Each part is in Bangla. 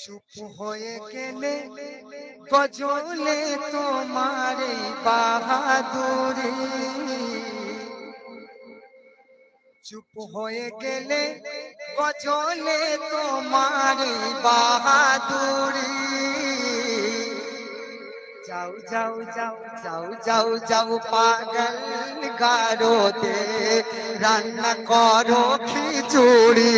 চুপ হয়ে গেলে গজলে তোমার এই বাহাদুরি, চুপ হয়ে গেলে গজলে তোমার এই বাহাদুরি। যাও যাও যাও যাও যাও যাও পাগল গারোতে রান্না করো খিচুড়ি।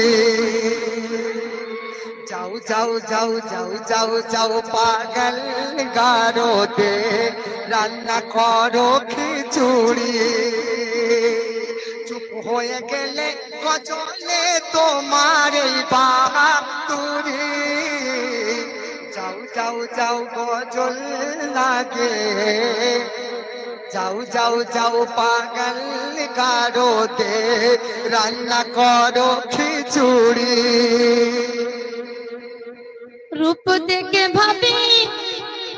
যাও যাও যাও যাও যাও যাও পাগল গারোতে রান্না করো খিচুড়ি। চুপ হয়ে গেলে গজলে তোমার এই বাহাদুরি। যাও যাও যাও গজল লাগে, যাও যাও যাও পাগল গারোতে রান্না করো খিচুড়ি। রূপ দেখে ভাবি,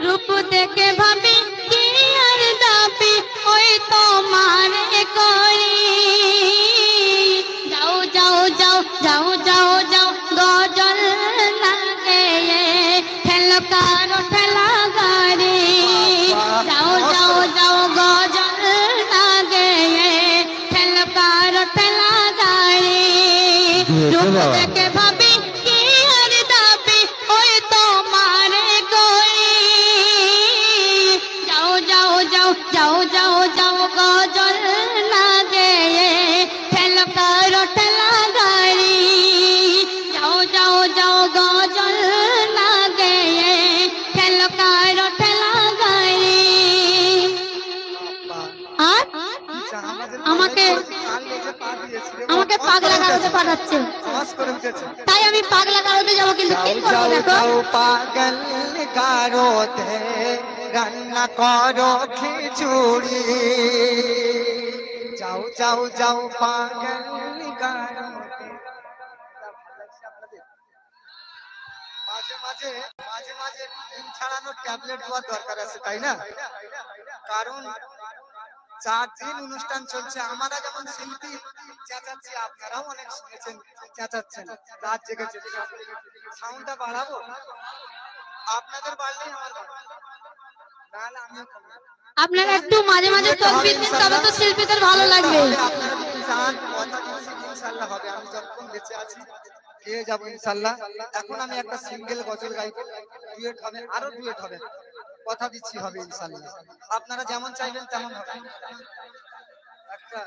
রূপ দেখে ভাবি কি আর দাবি ওই তোমার করি। যাও যাও যাও যাও যাও যাও গজল লাগে ঠেলো কারো ঠেলা গাড়ি। যাও যাও যাও গজল লাগে ঠেলো কারো ঠেলা গাড়ি। রূপ দেখে ভাবি কি আর দাবি ওই তোমার করি। যাও যাও যাও যাও যাও যাও গজল লাগে ঠেলো কারো ঠেলা গাড়ি। যাও যাও যাও গজল লাগে ঠেলো কারো ঠেলা গাড়ি। আর আমাকে আমাকে পাগলা গারোতে পাঠাচ্ছে, তাই আমি পাগলা গারোতে যাবো। কিন্তু কি করবো দেখো, পাগল গারোতে রান্না করো খিচুড়ি। যাও যাও যাও পাগল গারোতে। মাঝে মাঝে মাঝে মাঝে ঘুম ছাড়ানোর ট্যাবলেট দেওয়ার দরকার আছে, তাই না? কারণ 4 দিন অনুষ্ঠান চলছে, আমরা যেমন শিল্পী চেঁচাচ্ছি, আপনারাও অনেক শুনেছেন চেঁচাচ্ছেন, রাত জেগেছে। সাউন্ডটা বাড়াবো, আপনাদের বাড়লেই আমার বাড়বে, নাহলে আমিও কমবো। আপনারা একটু মাঝে মাঝে তকবির দিন, তবে তো শিল্পীদের ভালো লাগবে। আপনারা যদি চান, কথা দিচ্ছি ইনশাআল্লাহ হবে। আমি যতক্ষণ বেঁচে আছি গেয়ে যাবো ইনশাআল্লাহ। এখন আমি একটা সিঙ্গেল গজল গাইবো, ডুয়েট হবে, আরো ডুয়েট হবে, কথা দিচ্ছি হবে ইনশাআল্লাহ। আপনারা যেমন চাইবেন তেমন হবে। একটা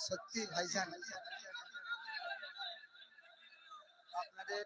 সত্যি ভাইজান, আপনাদের